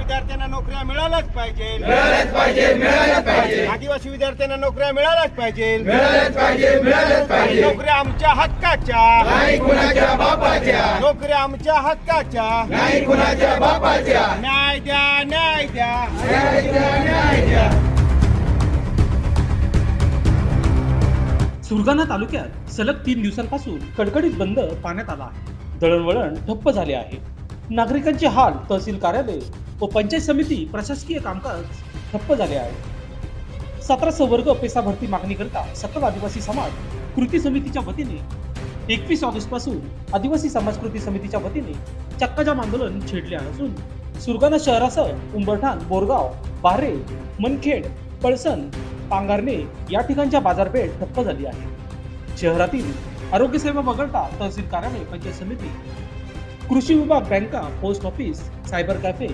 विद्यार्थ्यांना नोकऱ्या मिळाल्याच पाहिजे, मिळाल्याच पाहिजे, मिळाल्याच पाहिजे, आदिवासी विद्यार्थ्यांना नोकऱ्या मिळाल्याच पाहिजे, मिळाल्याच पाहिजे, मिळाल्याच पाहिजे. नोकऱ्या आमच्या हक्काच्या, नाही कुणाच्या बापाच्या, नोकऱ्या आमच्या हक्काच्या, नाही कुणाच्या बापाच्या. न्याय द्या, न्याय द्या. न्याय द्या, न्याय द्या. सुरगाणा तालुक्यात सलग 3 दिवसांपासून कडकडीत बंद पाळण्यात आला आहे. दळणवळण ठप्प झाले आहे. नागरिकांचे हाल, तहसील कार्यालय व पंचायत समिती प्रशासकीय कामकाज ठप्प झाले आहे. 17 संवर्ग पेसा भरती मागणीकरिता सकल आदिवासी समाज कृती समितीच्या वतीने 21 ऑगस्ट पासून आदिवासी समाज कृती समितीच्या वतीने चक्काजाम आंदोलन छेडले असून सुरगाणा शहरासह उंबरठाण, बोरगाव, बारे, मनखेड, पळसण, पांगारणे या ठिकाणच्या बाजारपेठ ठप्प झाली आहे. शहरातील आरोग्य सेवा वगळता तहसील कार्यालय, पंचायत समिती, कृषी विभाग, बँका, पोस्ट ऑफिस, सायबर कॅफे